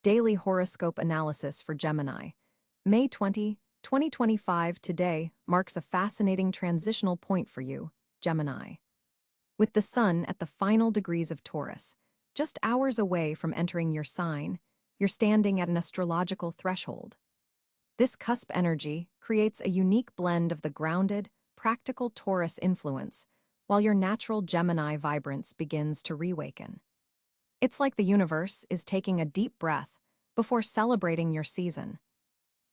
Daily Horoscope Analysis for Gemini. May 20, 2025 today marks a fascinating transitional point for you, Gemini. With the Sun at the final degrees of Taurus, just hours away from entering your sign, you're standing at an astrological threshold. This cusp energy creates a unique blend of the grounded, practical Taurus influence, while your natural Gemini vibrance begins to reawaken. It's like the universe is taking a deep breath before celebrating your season.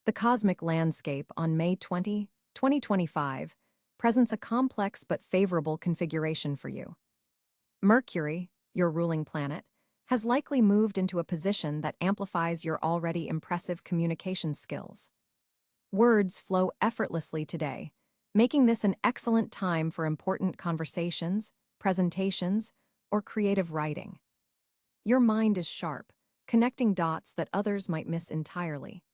The cosmic landscape on May 20, 2025 presents a complex but favorable configuration for you. Mercury, your ruling planet, has likely moved into a position that amplifies your already impressive communication skills. Words flow effortlessly today, making this an excellent time for important conversations, presentations, or creative writing. Your mind is sharp, connecting dots that others might miss entirely.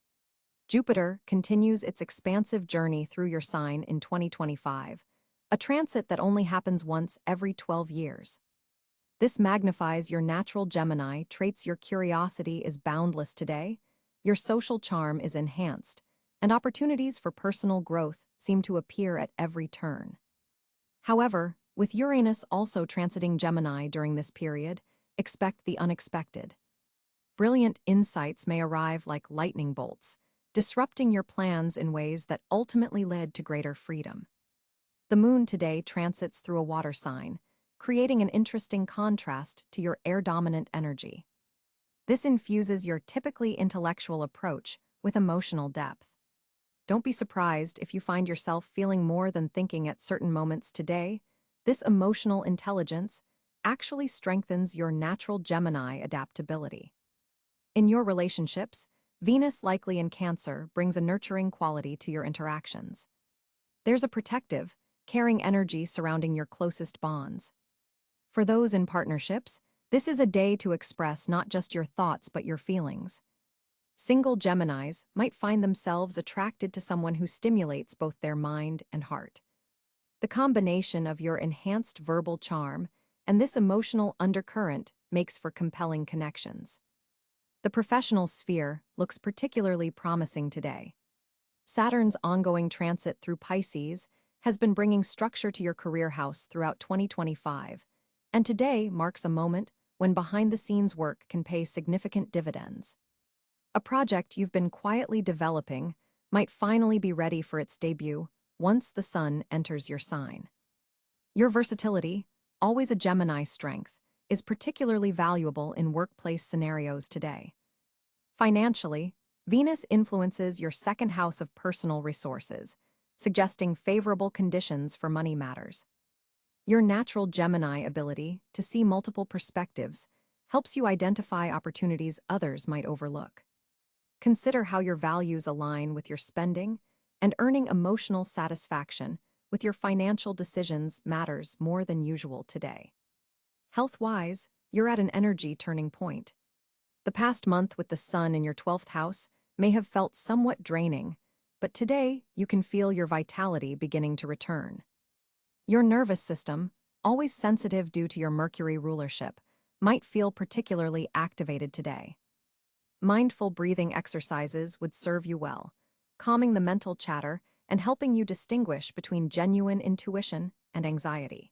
Jupiter continues its expansive journey through your sign in 2025, a transit that only happens once every 12 years. This magnifies your natural Gemini traits. Your curiosity is boundless today, your social charm is enhanced, and opportunities for personal growth seem to appear at every turn. However, with Uranus also transiting Gemini during this period, expect the unexpected. Brilliant insights may arrive like lightning bolts, disrupting your plans in ways that ultimately led to greater freedom. The Moon today transits through a water sign, creating an interesting contrast to your air-dominant energy. This infuses your typically intellectual approach with emotional depth. Don't be surprised if you find yourself feeling more than thinking at certain moments today. This emotional intelligence actually strengthens your natural Gemini adaptability. In your relationships, Venus, likely in Cáncer, brings a nurturing quality to your interactions. There's a protective, caring energy surrounding your closest bonds. For those in partnerships, this is a day to express not just your thoughts but your feelings. Single Geminis might find themselves attracted to someone who stimulates both their mind and heart. The combination of your enhanced verbal charm and this emotional undercurrent makes for compelling connections. The professional sphere looks particularly promising today. Saturn's ongoing transit through Pisces has been bringing structure to your career house throughout 2025, and today marks a moment when behind-the-scenes work can pay significant dividends. A project you've been quietly developing might finally be ready for its debut once the Sun enters your sign. Your versatility, always a Gemini strength, is particularly valuable in workplace scenarios today. Financially, Venus influences your second house of personal resources, suggesting favorable conditions for money matters. Your natural Gemini ability to see multiple perspectives helps you identify opportunities others might overlook. Consider how your values align with your spending, and earning emotional satisfaction with your financial decisions matters more than usual today. Health-wise, you're at an energy turning point. The past month with the Sun in your 12th house may have felt somewhat draining, but today you can feel your vitality beginning to return. Your nervous system, always sensitive due to your Mercury rulership, might feel particularly activated today. Mindful breathing exercises would serve you well, calming the mental chatter and helping you distinguish between genuine intuition and anxiety.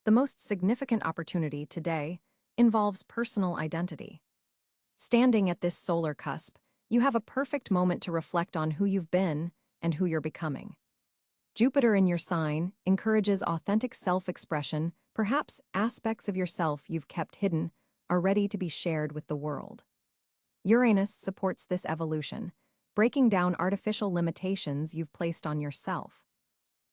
The most significant opportunity today involves personal identity. Standing at this solar cusp, you have a perfect moment to reflect on who you've been and who you're becoming. Jupiter in your sign encourages authentic self-expression. Perhaps aspects of yourself you've kept hidden are ready to be shared with the world. Uranus supports this evolution, breaking down artificial limitations you've placed on yourself.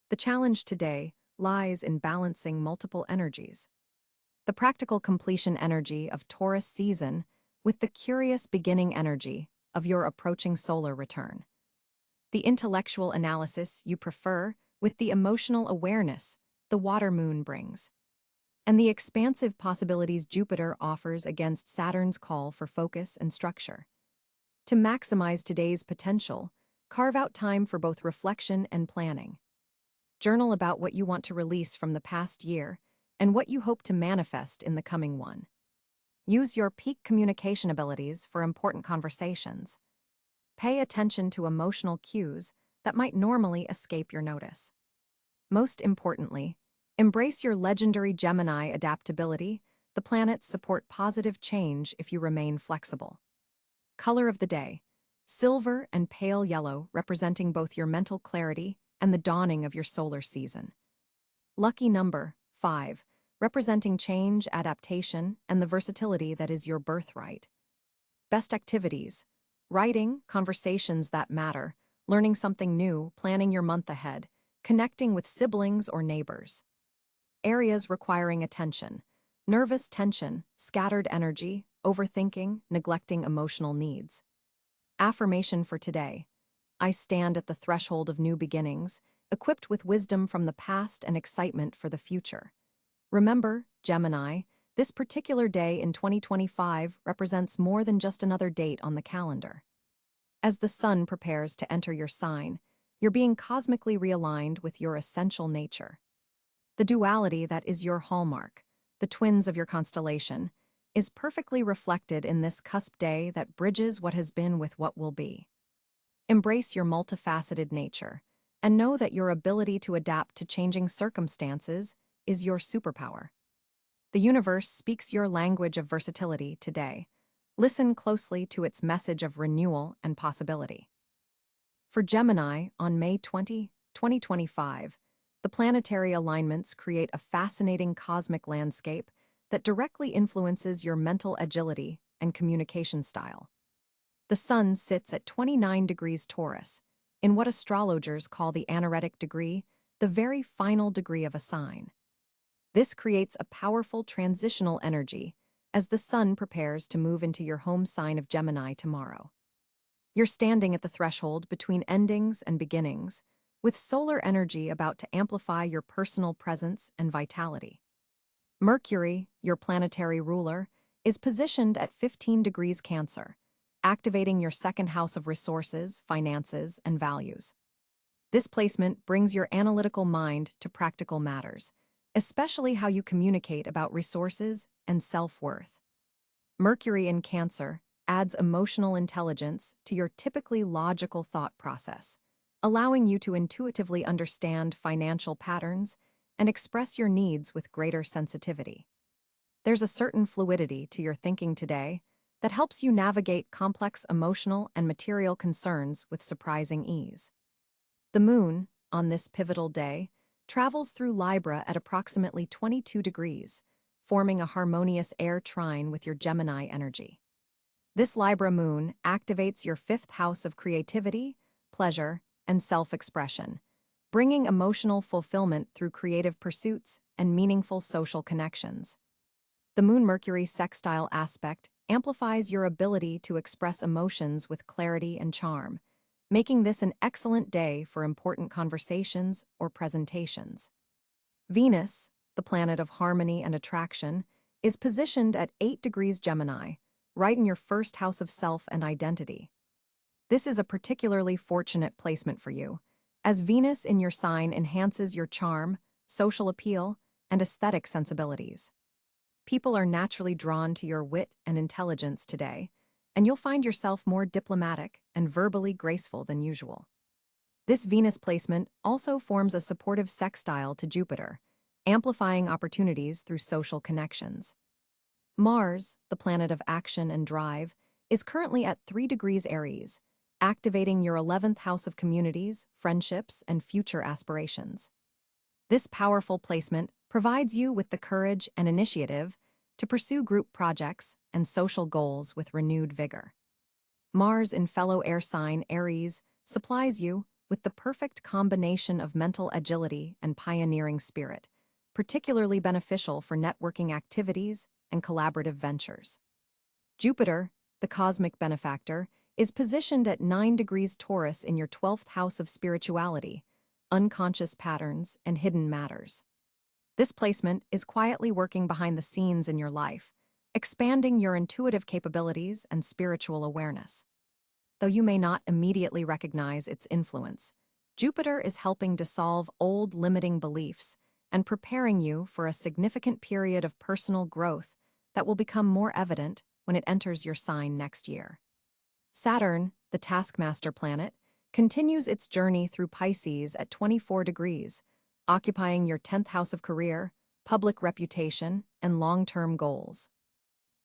The challenge today lies in balancing multiple energies. The practical completion energy of Taurus season with the curious beginning energy of your approaching solar return. The intellectual analysis you prefer with the emotional awareness the water moon brings. And the expansive possibilities Jupiter offers against Saturn's call for focus and structure. To maximize today's potential, carve out time for both reflection and planning. Journal about what you want to release from the past year and what you hope to manifest in the coming one. Use your peak communication abilities for important conversations. Pay attention to emotional cues that might normally escape your notice. Most importantly, embrace your legendary Gemini adaptability. The planets support positive change if you remain flexible. Color of the day: silver and pale yellow, representing both your mental clarity and the dawning of your solar season. Lucky number: 5, representing change, adaptation, and the versatility that is your birthright. Best activities: writing, conversations that matter, learning something new, planning your month ahead, connecting with siblings or neighbors. Areas requiring attention: nervous tension, scattered energy, overthinking, neglecting emotional needs. Affirmation for today: I stand at the threshold of new beginnings, equipped with wisdom from the past and excitement for the future. Remember, Gemini, this particular day in 2025 represents more than just another date on the calendar. As the sun prepares to enter your sign, you're being cosmically realigned with your essential nature. The duality that is your hallmark, the twins of your constellation, is perfectly reflected in this cusp day that bridges what has been with what will be. Embrace your multifaceted nature, and know that your ability to adapt to changing circumstances is your superpower. The universe speaks your language of versatility today. Listen closely to its message of renewal and possibility. For Gemini, on May 20, 2025, the planetary alignments create a fascinating cosmic landscape that directly influences your mental agility and communication style. The sun sits at 29 degrees Taurus, in what astrologers call the anaretic degree, the very final degree of a sign. This creates a powerful transitional energy as the sun prepares to move into your home sign of Gemini tomorrow. You're standing at the threshold between endings and beginnings, with solar energy about to amplify your personal presence and vitality. Mercury, your planetary ruler, is positioned at 15 degrees Cáncer, activating your second house of resources, finances, and values. This placement brings your analytical mind to practical matters, especially how you communicate about resources and self-worth. Mercury in Cáncer adds emotional intelligence to your typically logical thought process, allowing you to intuitively understand financial patterns and express your needs with greater sensitivity. There's a certain fluidity to your thinking today that helps you navigate complex emotional and material concerns with surprising ease. The moon, on this pivotal day, travels through Libra at approximately 22 degrees, forming a harmonious air trine with your Gemini energy. This Libra moon activates your fifth house of creativity, pleasure, and self-expression, bringing emotional fulfillment through creative pursuits and meaningful social connections. The Moon-Mercury sextile aspect amplifies your ability to express emotions with clarity and charm, making this an excellent day for important conversations or presentations. Venus, the planet of harmony and attraction, is positioned at 8 degrees Gemini, right in your first house of self and identity. This is a particularly fortunate placement for you, as Venus in your sign enhances your charm, social appeal, and aesthetic sensibilities. People are naturally drawn to your wit and intelligence today, and you'll find yourself more diplomatic and verbally graceful than usual. This Venus placement also forms a supportive sextile to Jupiter, amplifying opportunities through social connections. Mars, the planet of action and drive, is currently at 3 degrees Aries, activating your 11th house of communities, friendships, and future aspirations. This powerful placement provides you with the courage and initiative to pursue group projects and social goals with renewed vigor. Mars in fellow air sign Aries supplies you with the perfect combination of mental agility and pioneering spirit, particularly beneficial for networking activities and collaborative ventures. Jupiter, the cosmic benefactor, is positioned at 9 degrees Taurus in your 12th house of spirituality, unconscious patterns, and hidden matters. This placement is quietly working behind the scenes in your life, expanding your intuitive capabilities and spiritual awareness. Though you may not immediately recognize its influence, Jupiter is helping dissolve old limiting beliefs and preparing you for a significant period of personal growth that will become more evident when it enters your sign next year. Saturn, the taskmaster planet, continues its journey through Pisces at 24 degrees, occupying your 10th house of career, public reputation, and long-term goals.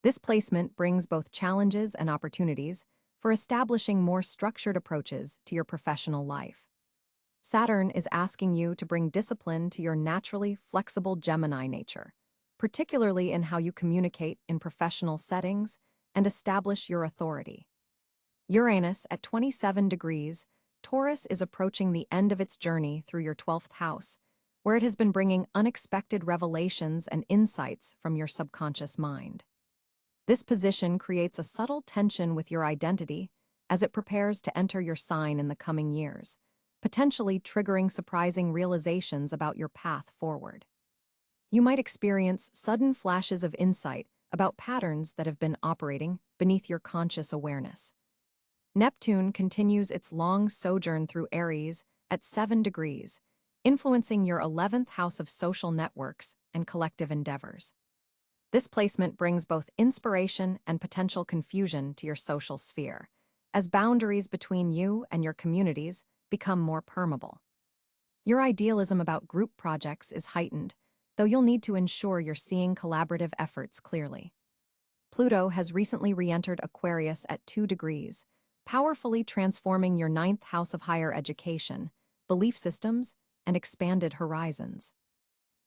This placement brings both challenges and opportunities for establishing more structured approaches to your professional life. Saturn is asking you to bring discipline to your naturally flexible Gemini nature, particularly in how you communicate in professional settings and establish your authority. Uranus at 27 degrees, Taurus is approaching the end of its journey through your 12th house, where it has been bringing unexpected revelations and insights from your subconscious mind. This position creates a subtle tension with your identity as it prepares to enter your sign in the coming years, potentially triggering surprising realizations about your path forward. You might experience sudden flashes of insight about patterns that have been operating beneath your conscious awareness. Neptune continues its long sojourn through Aries at 7 degrees, influencing your 11th house of social networks and collective endeavors. This placement brings both inspiration and potential confusion to your social sphere, as boundaries between you and your communities become more permeable. Your idealism about group projects is heightened, though you'll need to ensure you're seeing collaborative efforts clearly. Pluto has recently re-entered Aquarius at 2 degrees, powerfully transforming your 9th house of higher education, belief systems, and expanded horizons.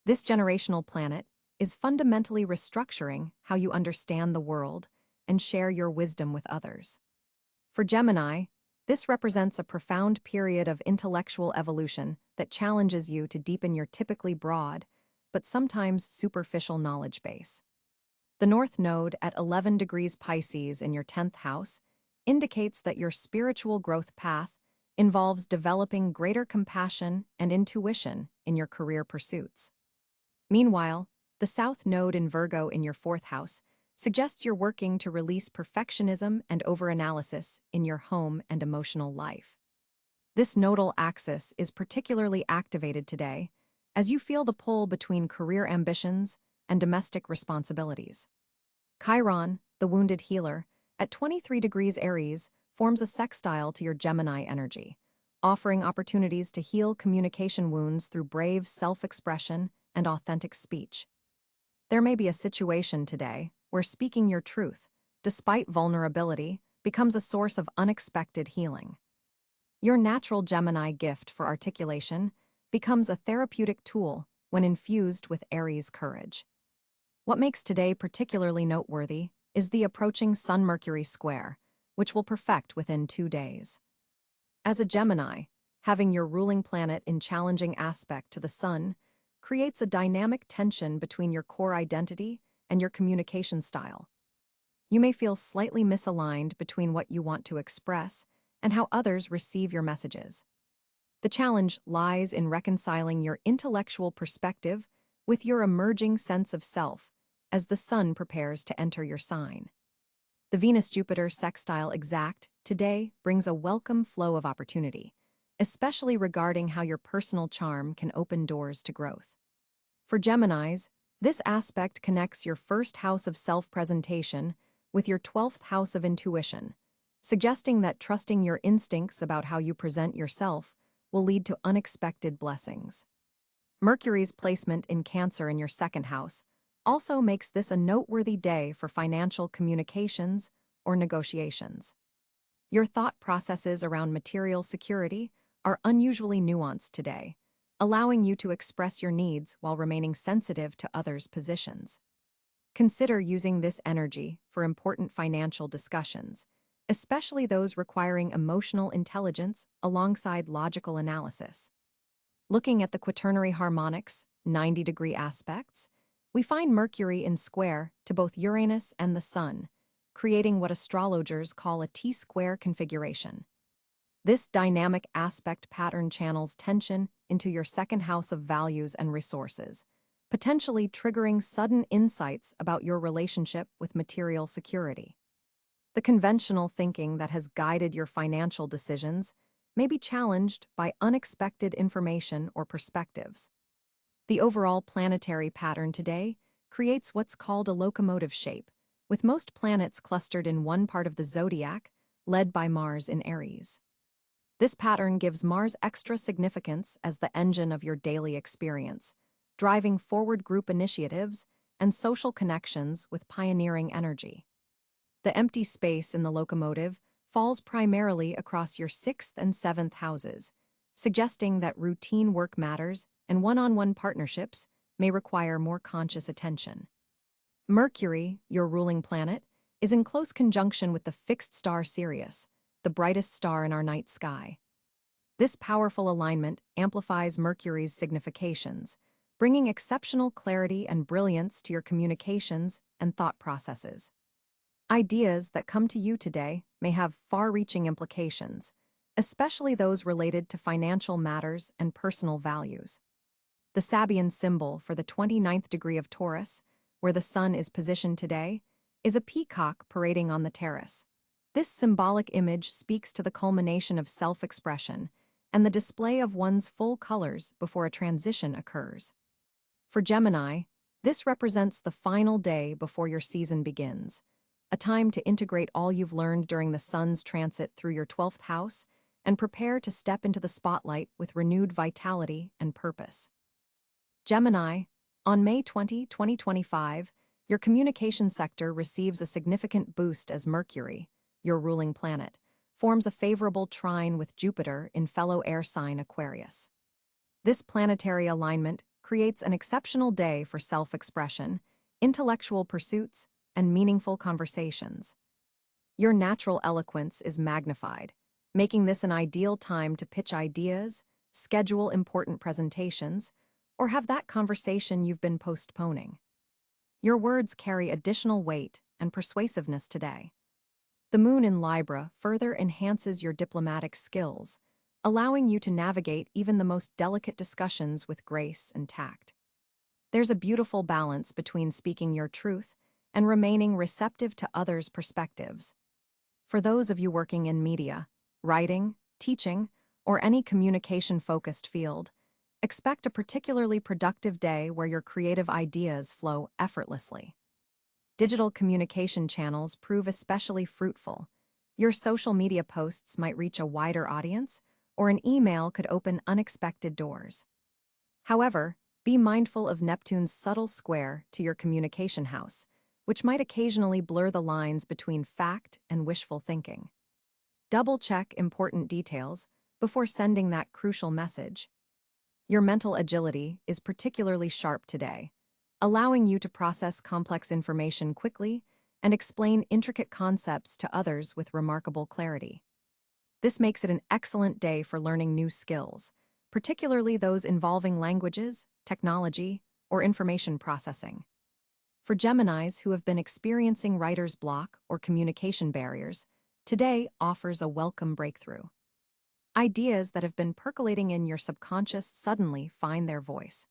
This generational planet is fundamentally restructuring how you understand the world and share your wisdom with others. For Gemini, this represents a profound period of intellectual evolution that challenges you to deepen your typically broad, but sometimes superficial knowledge base. The North Node at 11 degrees Pisces in your 10th house indicates that your spiritual growth path involves developing greater compassion and intuition in your career pursuits. Meanwhile, the South Node in Virgo in your 4th house suggests you're working to release perfectionism and overanalysis in your home and emotional life. This nodal axis is particularly activated today as you feel the pull between career ambitions and domestic responsibilities. Chiron, the wounded healer, at 23 degrees Aries, forms a sextile to your Gemini energy, offering opportunities to heal communication wounds through brave self-expression and authentic speech. There may be a situation today where speaking your truth, despite vulnerability, becomes a source of unexpected healing. Your natural Gemini gift for articulation becomes a therapeutic tool when infused with Aries courage. What makes today particularly noteworthy is the approaching Sun-Mercury square, which will perfect within 2 days. As a Gemini, having your ruling planet in challenging aspect to the Sun creates a dynamic tension between your core identity and your communication style. You may feel slightly misaligned between what you want to express and how others receive your messages. The challenge lies in reconciling your intellectual perspective with your emerging sense of self as the Sun prepares to enter your sign. The Venus-Jupiter sextile exact today brings a welcome flow of opportunity, especially regarding how your personal charm can open doors to growth. For Geminis, this aspect connects your 1st house of self-presentation with your 12th house of intuition, suggesting that trusting your instincts about how you present yourself will lead to unexpected blessings. Mercury's placement in Cáncer in your 2nd house also makes this a noteworthy day for financial communications or negotiations. Your thought processes around material security are unusually nuanced today, allowing you to express your needs while remaining sensitive to others' positions. Consider using this energy for important financial discussions, especially those requiring emotional intelligence alongside logical analysis. Looking at the quaternary harmonics, 90-degree aspects, we find Mercury in square to both Uranus and the Sun, creating what astrologers call a T-square configuration. This dynamic aspect pattern channels tension into your 2nd house of values and resources, potentially triggering sudden insights about your relationship with material security. The conventional thinking that has guided your financial decisions may be challenged by unexpected information or perspectives. The overall planetary pattern today creates what's called a locomotive shape, with most planets clustered in one part of the zodiac, led by Mars in Aries. This pattern gives Mars extra significance as the engine of your daily experience, driving forward group initiatives and social connections with pioneering energy. The empty space in the locomotive falls primarily across your 6th and 7th houses, suggesting that routine work matters and one-on-one partnerships may require more conscious attention. Mercury, your ruling planet, is in close conjunction with the fixed star Sirius, the brightest star in our night sky. This powerful alignment amplifies Mercury's significations, bringing exceptional clarity and brilliance to your communications and thought processes. Ideas that come to you today may have far-reaching implications, especially those related to financial matters and personal values. The Sabian symbol for the 29th degree of Taurus, where the sun is positioned today, is a peacock parading on the terrace. This symbolic image speaks to the culmination of self-expression and the display of one's full colors before a transition occurs. For Gemini, this represents the final day before your season begins, a time to integrate all you've learned during the sun's transit through your 12th house and prepare to step into the spotlight with renewed vitality and purpose. Gemini, on May 20, 2025, your communication sector receives a significant boost as Mercury, your ruling planet, forms a favorable trine with Jupiter in fellow air sign Aquarius. This planetary alignment creates an exceptional day for self-expression, intellectual pursuits, and meaningful conversations. Your natural eloquence is magnified, making this an ideal time to pitch ideas, schedule important presentations, or have that conversation you've been postponing. Your words carry additional weight and persuasiveness today. The moon in Libra further enhances your diplomatic skills, allowing you to navigate even the most delicate discussions with grace and tact. There's a beautiful balance between speaking your truth and remaining receptive to others' perspectives. For those of you working in media, writing, teaching, or any communication-focused field, expect a particularly productive day where your creative ideas flow effortlessly. Digital communication channels prove especially fruitful. Your social media posts might reach a wider audience, or an email could open unexpected doors. However, be mindful of Neptune's subtle square to your communication house, which might occasionally blur the lines between fact and wishful thinking. Double-check important details before sending that crucial message. Your mental agility is particularly sharp today, allowing you to process complex information quickly and explain intricate concepts to others with remarkable clarity. This makes it an excellent day for learning new skills, particularly those involving languages, technology, or information processing. For Geminis who have been experiencing writer's block or communication barriers, today offers a welcome breakthrough. Ideas that have been percolating in your subconscious suddenly find their voice.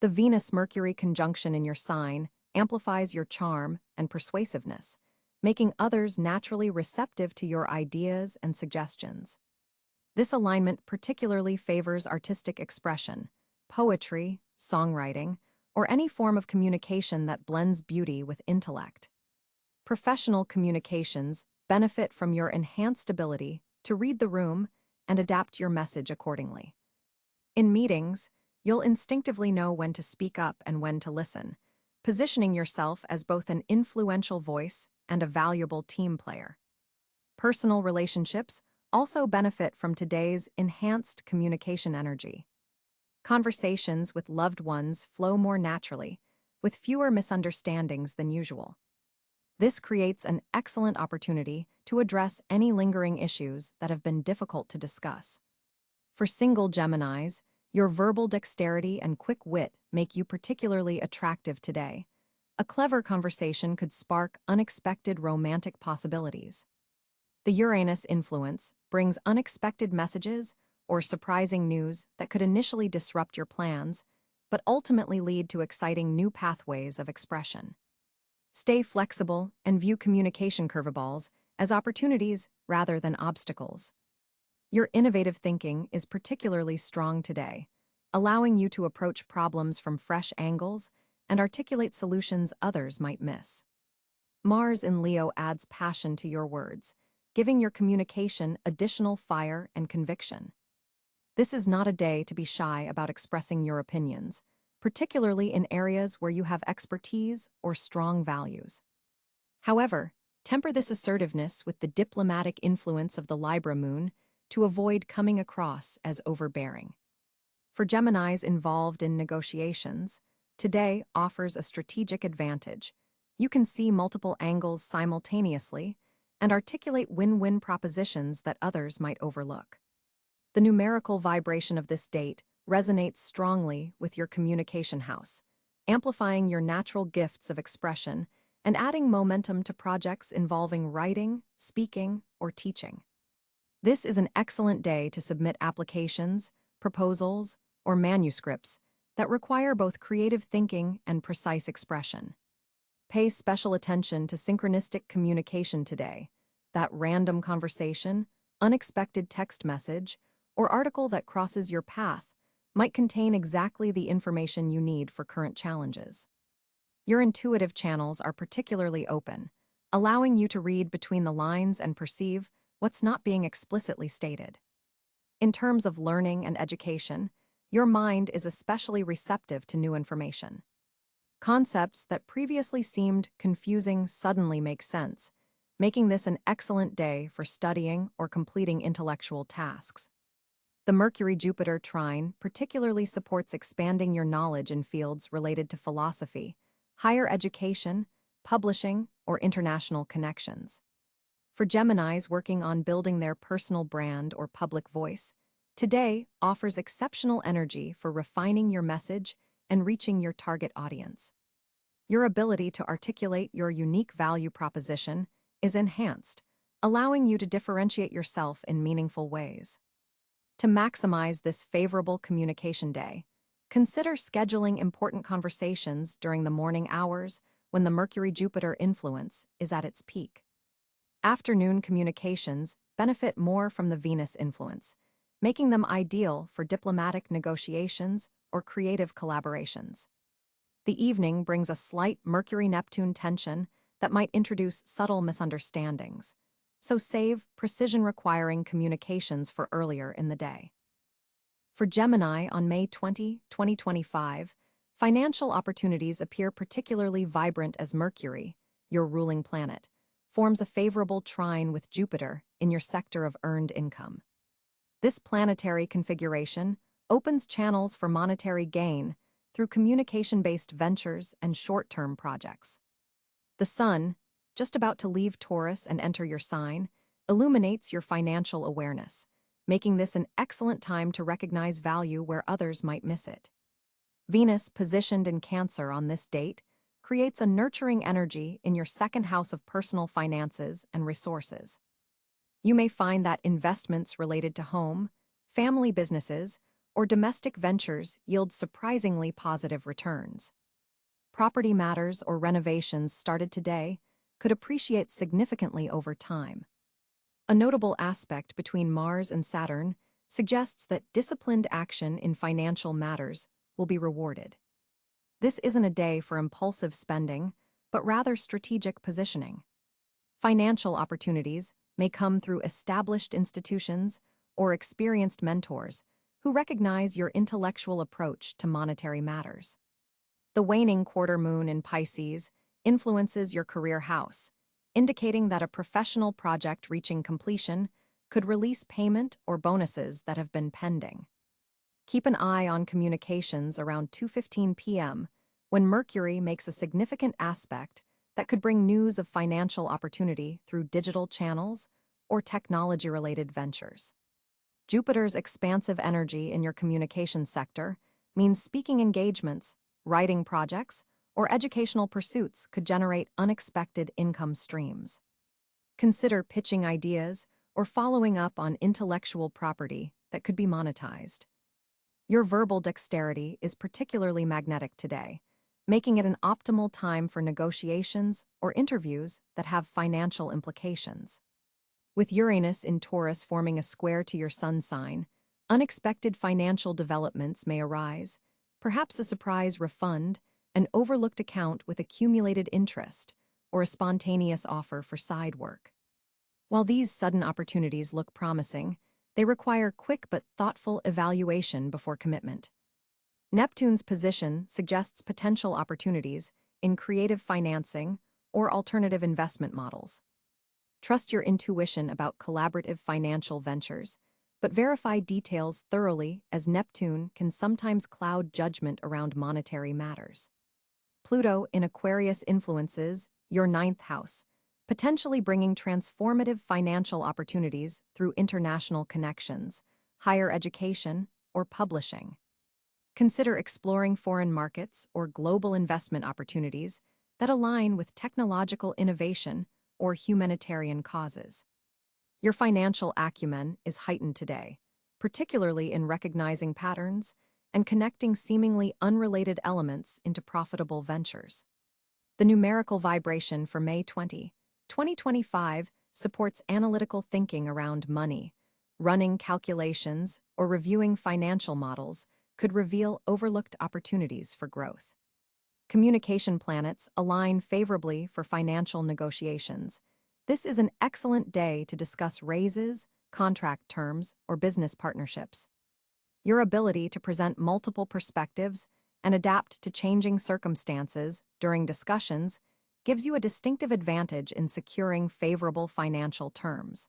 The Venus-Mercury conjunction in your sign amplifies your charm and persuasiveness, making others naturally receptive to your ideas and suggestions. This alignment particularly favors artistic expression, poetry, songwriting, or any form of communication that blends beauty with intellect. Professional communications benefit from your enhanced ability to read the room and adapt your message accordingly. In meetings, you'll instinctively know when to speak up and when to listen, positioning yourself as both an influential voice and a valuable team player. Personal relationships also benefit from today's enhanced communication energy. Conversations with loved ones flow more naturally, with fewer misunderstandings than usual. This creates an excellent opportunity to address any lingering issues that have been difficult to discuss. For single Geminis, your verbal dexterity and quick wit make you particularly attractive today. A clever conversation could spark unexpected romantic possibilities. The Uranus influence brings unexpected messages or surprising news that could initially disrupt your plans, but ultimately lead to exciting new pathways of expression. Stay flexible and view communication curveballs as opportunities rather than obstacles. Your innovative thinking is particularly strong today, allowing you to approach problems from fresh angles and articulate solutions others might miss. Mars in Leo adds passion to your words, giving your communication additional fire and conviction. This is not a day to be shy about expressing your opinions, particularly in areas where you have expertise or strong values. However, temper this assertiveness with the diplomatic influence of the Libra moon to avoid coming across as overbearing. For Geminis involved in negotiations, today offers a strategic advantage. You can see multiple angles simultaneously and articulate win-win propositions that others might overlook. The numerical vibration of this date resonates strongly with your communication house, amplifying your natural gifts of expression and adding momentum to projects involving writing, speaking, or teaching. This is an excellent day to submit applications, proposals, or manuscripts that require both creative thinking and precise expression. Pay special attention to synchronistic communication today, that random conversation, unexpected text message, or article that crosses your path might contain exactly the information you need for current challenges. Your intuitive channels are particularly open, allowing you to read between the lines and perceive what's not being explicitly stated. In terms of learning and education, your mind is especially receptive to new information. Concepts that previously seemed confusing suddenly make sense, making this an excellent day for studying or completing intellectual tasks. The Mercury-Jupiter trine particularly supports expanding your knowledge in fields related to philosophy, higher education, publishing, or international connections. For Geminis working on building their personal brand or public voice, today offers exceptional energy for refining your message and reaching your target audience. Your ability to articulate your unique value proposition is enhanced, allowing you to differentiate yourself in meaningful ways. To maximize this favorable communication day, consider scheduling important conversations during the morning hours when the Mercury-Jupiter influence is at its peak. Afternoon communications benefit more from the Venus influence, making them ideal for diplomatic negotiations or creative collaborations. The evening brings a slight Mercury-Neptune tension that might introduce subtle misunderstandings, so save precision-requiring communications for earlier in the day. For Gemini on May 20, 2025, financial opportunities appear particularly vibrant as Mercury, your ruling planet, forms a favorable trine with Jupiter in your sector of earned income. This planetary configuration opens channels for monetary gain through communication-based ventures and short-term projects. The Sun, just about to leave Taurus and enter your sign, illuminates your financial awareness, making this an excellent time to recognize value where others might miss it. Venus, positioned in Cáncer on this date, creates a nurturing energy in your second house of personal finances and resources. You may find that investments related to home, family businesses, or domestic ventures yield surprisingly positive returns. Property matters or renovations started today could appreciate significantly over time. A notable aspect between Mars and Saturn suggests that disciplined action in financial matters will be rewarded. This isn't a day for impulsive spending, but rather strategic positioning. Financial opportunities may come through established institutions or experienced mentors who recognize your intellectual approach to monetary matters. The waning quarter moon in Pisces influences your career house, indicating that a professional project reaching completion could release payment or bonuses that have been pending. Keep an eye on communications around 2:15 p.m. when Mercury makes a significant aspect that could bring news of financial opportunity through digital channels or technology-related ventures. Jupiter's expansive energy in your communication sector means speaking engagements, writing projects, or educational pursuits could generate unexpected income streams. Consider pitching ideas or following up on intellectual property that could be monetized. Your verbal dexterity is particularly magnetic today, making it an optimal time for negotiations or interviews that have financial implications. With Uranus in Taurus forming a square to your sun sign, unexpected financial developments may arise, perhaps a surprise refund, an overlooked account with accumulated interest, or a spontaneous offer for side work. While these sudden opportunities look promising, they require quick but thoughtful evaluation before commitment. Neptune's position suggests potential opportunities in creative financing or alternative investment models. Trust your intuition about collaborative financial ventures, but verify details thoroughly as Neptune can sometimes cloud judgment around monetary matters. Pluto in Aquarius influences your ninth house, potentially bringing transformative financial opportunities through international connections, higher education, or publishing. Consider exploring foreign markets or global investment opportunities that align with technological innovation or humanitarian causes. Your financial acumen is heightened today, particularly in recognizing patterns and connecting seemingly unrelated elements into profitable ventures. The numerical vibration for May 20, 2025 supports analytical thinking around money. Running calculations or reviewing financial models could reveal overlooked opportunities for growth. Communication planets align favorably for financial negotiations. This is an excellent day to discuss raises, contract terms, or business partnerships. Your ability to present multiple perspectives and adapt to changing circumstances during discussions gives you a distinctive advantage in securing favorable financial terms.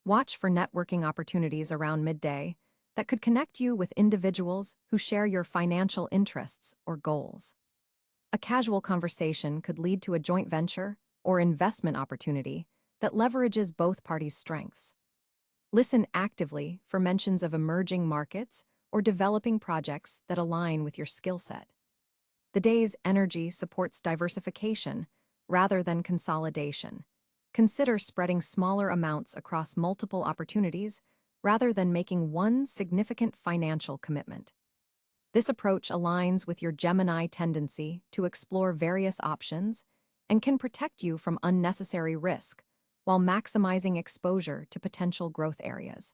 Watch for networking opportunities around midday that could connect you with individuals who share your financial interests or goals. A casual conversation could lead to a joint venture or investment opportunity that leverages both parties' strengths. Listen actively for mentions of emerging markets or developing projects that align with your skill set. The day's energy supports diversification rather than consolidation. Consider spreading smaller amounts across multiple opportunities rather than making one significant financial commitment. This approach aligns with your Gemini tendency to explore various options and can protect you from unnecessary risk while maximizing exposure to potential growth areas.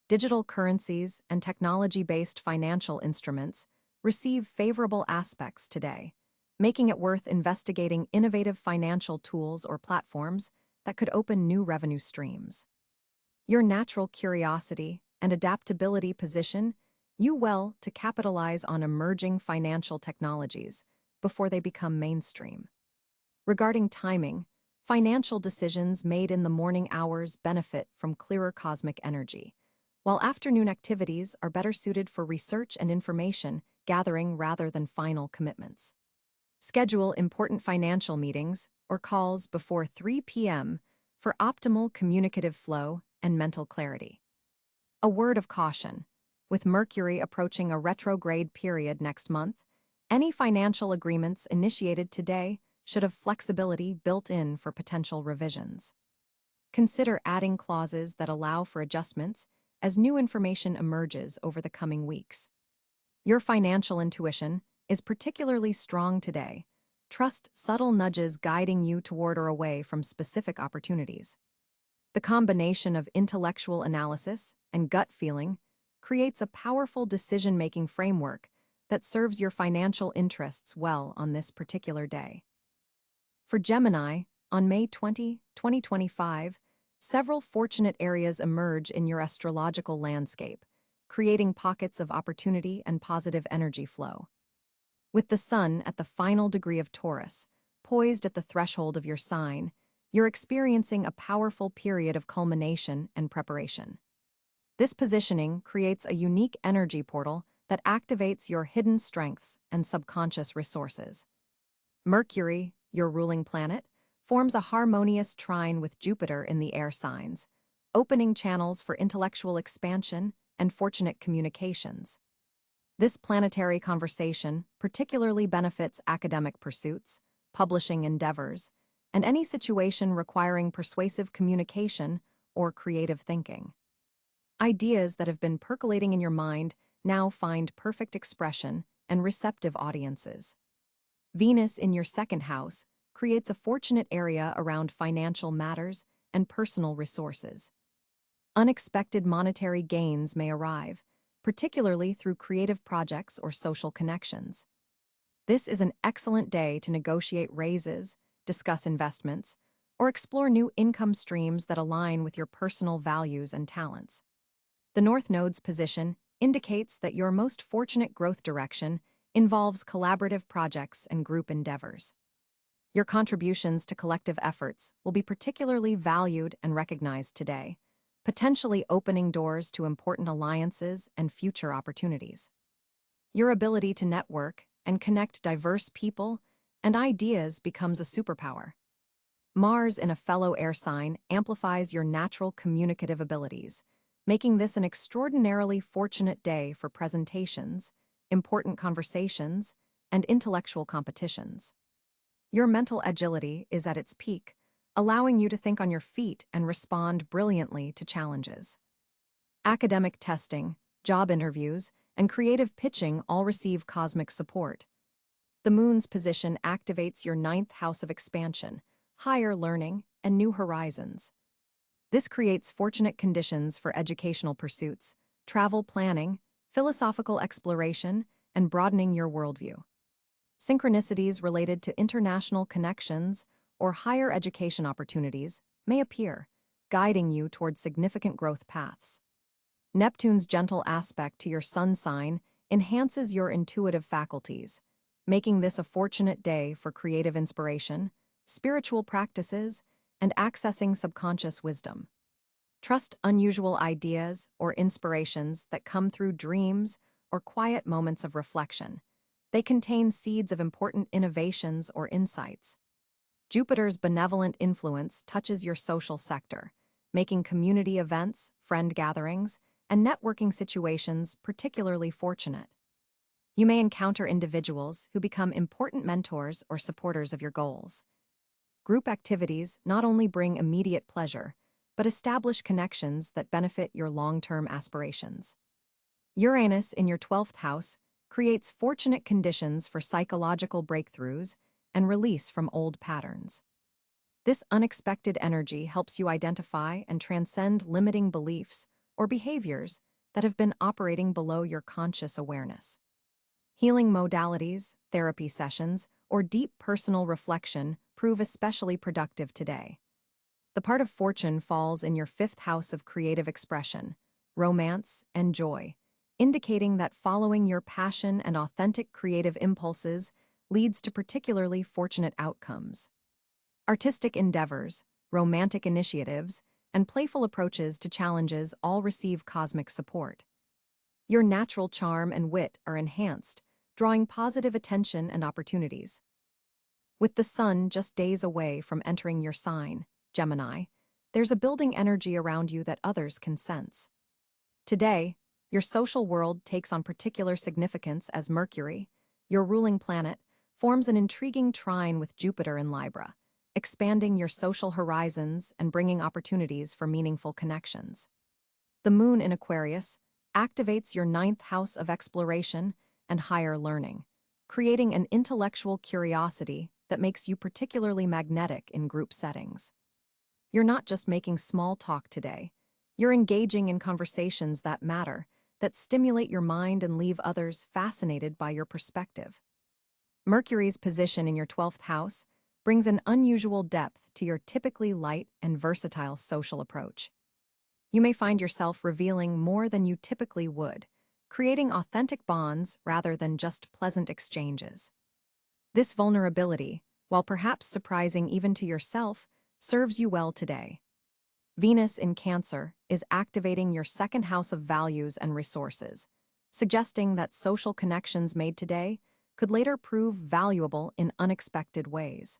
Digital currencies and technology-based financial instruments receive favorable aspects today, making it worth investigating innovative financial tools or platforms that could open new revenue streams. Your natural curiosity and adaptability position you well to capitalize on emerging financial technologies before they become mainstream. Regarding timing, financial decisions made in the morning hours benefit from clearer cosmic energy, while afternoon activities are better suited for research and information gathering rather than final commitments. Schedule important financial meetings or calls before 3 p.m. for optimal communicative flow and mental clarity. A word of caution. With Mercury approaching a retrograde period next month, any financial agreements initiated today should have flexibility built in for potential revisions. Consider adding clauses that allow for adjustments as new information emerges over the coming weeks. Your financial intuition is particularly strong today. Trust subtle nudges guiding you toward or away from specific opportunities. The combination of intellectual analysis and gut feeling creates a powerful decision-making framework that serves your financial interests well on this particular day. For Gemini, on May 20, 2025, several fortunate areas emerge in your astrological landscape, creating pockets of opportunity and positive energy flow. With the Sun at the final degree of Taurus, poised at the threshold of your sign, you're experiencing a powerful period of culmination and preparation. This positioning creates a unique energy portal that activates your hidden strengths and subconscious resources. Mercury, your ruling planet, forms a harmonious trine with Jupiter in the air signs, opening channels for intellectual expansion and fortunate communications. This planetary conversation particularly benefits academic pursuits, publishing endeavors, and any situation requiring persuasive communication or creative thinking. Ideas that have been percolating in your mind now find perfect expression and receptive audiences. Venus in your second house creates a fortunate area around financial matters and personal resources. Unexpected monetary gains may arrive, particularly through creative projects or social connections. This is an excellent day to negotiate raises, discuss investments, or explore new income streams that align with your personal values and talents. The North Node's position indicates that your most fortunate growth direction involves collaborative projects and group endeavors. Your contributions to collective efforts will be particularly valued and recognized today, potentially opening doors to important alliances and future opportunities. Your ability to network and connect diverse people and ideas becomes a superpower. Mars in a fellow air sign amplifies your natural communicative abilities, making this an extraordinarily fortunate day for presentations, important conversations, and intellectual competitions. Your mental agility is at its peak, allowing you to think on your feet and respond brilliantly to challenges. Academic testing, job interviews, and creative pitching all receive cosmic support. The Moon's position activates your ninth house of expansion, higher learning, and new horizons. This creates fortunate conditions for educational pursuits, travel planning, philosophical exploration, and broadening your worldview. Synchronicities related to international connections or higher education opportunities may appear, guiding you towards significant growth paths. Neptune's gentle aspect to your sun sign enhances your intuitive faculties, making this a fortunate day for creative inspiration, spiritual practices, and accessing subconscious wisdom. Trust unusual ideas or inspirations that come through dreams or quiet moments of reflection. They contain seeds of important innovations or insights. Jupiter's benevolent influence touches your social sector, making community events, friend gatherings, and networking situations particularly fortunate. You may encounter individuals who become important mentors or supporters of your goals. Group activities not only bring immediate pleasure, but establish connections that benefit your long-term aspirations. Uranus in your 12th house creates fortunate conditions for psychological breakthroughs and release from old patterns. This unexpected energy helps you identify and transcend limiting beliefs or behaviors that have been operating below your conscious awareness. Healing modalities, therapy sessions, or deep personal reflection prove especially productive today. The part of fortune falls in your 5th house of creative expression, romance, and joy, indicating that following your passion and authentic creative impulses leads to particularly fortunate outcomes. Artistic endeavors, romantic initiatives, and playful approaches to challenges all receive cosmic support. Your natural charm and wit are enhanced, drawing positive attention and opportunities. With the sun just days away from entering your sign, Gemini, there's a building energy around you that others can sense. Today, your social world takes on particular significance as Mercury, your ruling planet, forms an intriguing trine with Jupiter in Libra, expanding your social horizons and bringing opportunities for meaningful connections. The Moon in Aquarius activates your 9th house of exploration and higher learning, creating an intellectual curiosity that makes you particularly magnetic in group settings. You're not just making small talk today, you're engaging in conversations that matter, that stimulate your mind and leave others fascinated by your perspective. Mercury's position in your 12th house brings an unusual depth to your typically light and versatile social approach. You may find yourself revealing more than you typically would, creating authentic bonds rather than just pleasant exchanges. This vulnerability, while perhaps surprising even to yourself, serves you well today. Venus in Cáncer is activating your 2nd house of values and resources, suggesting that social connections made today could later prove valuable in unexpected ways.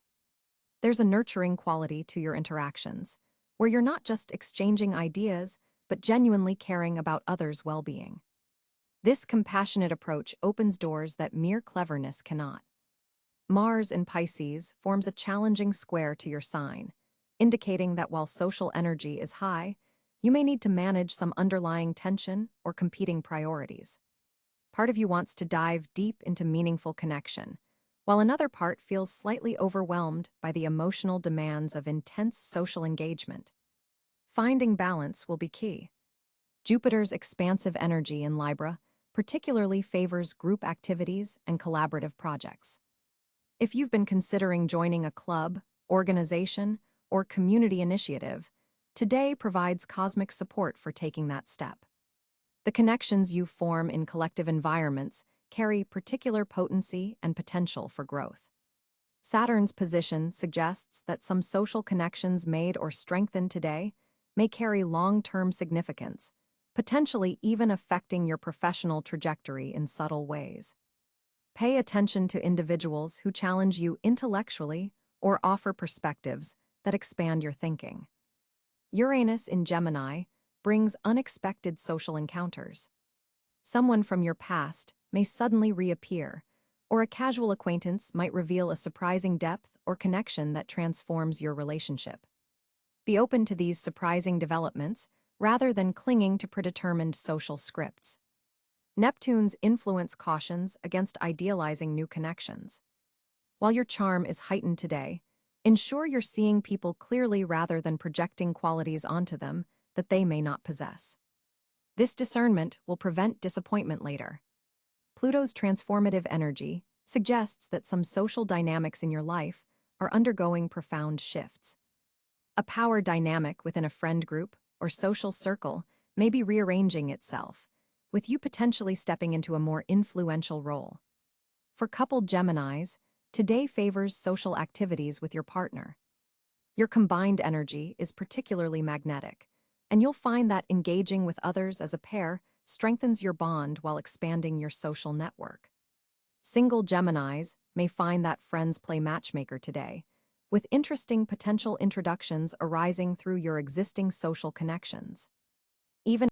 There's a nurturing quality to your interactions, where you're not just exchanging ideas, but genuinely caring about others' well-being. This compassionate approach opens doors that mere cleverness cannot. Mars in Pisces forms a challenging square to your sign, indicating that while social energy is high, you may need to manage some underlying tension or competing priorities. Part of you wants to dive deep into meaningful connection, while another part feels slightly overwhelmed by the emotional demands of intense social engagement. Finding balance will be key. Jupiter's expansive energy in Libra particularly favors group activities and collaborative projects. If you've been considering joining a club, organization, or community initiative, today provides cosmic support for taking that step. The connections you form in collective environments carry particular potency and potential for growth. Saturn's position suggests that some social connections made or strengthened today may carry long-term significance, potentially even affecting your professional trajectory in subtle ways. Pay attention to individuals who challenge you intellectually or offer perspectives that expand your thinking. Uranus in Gemini brings unexpected social encounters. Someone from your past may suddenly reappear, or a casual acquaintance might reveal a surprising depth or connection that transforms your relationship. Be open to these surprising developments rather than clinging to predetermined social scripts. Neptune's influence cautions against idealizing new connections. While your charm is heightened today, ensure you're seeing people clearly rather than projecting qualities onto them that they may not possess. This discernment will prevent disappointment later. Pluto's transformative energy suggests that some social dynamics in your life are undergoing profound shifts. A power dynamic within a friend group or social circle may be rearranging itself, with you potentially stepping into a more influential role. For coupled Geminis, today favors social activities with your partner. Your combined energy is particularly magnetic, and you'll find that engaging with others as a pair strengthens your bond while expanding your social network. Single Geminis may find that friends play matchmaker today, with interesting potential introductions arising through your existing social connections. Even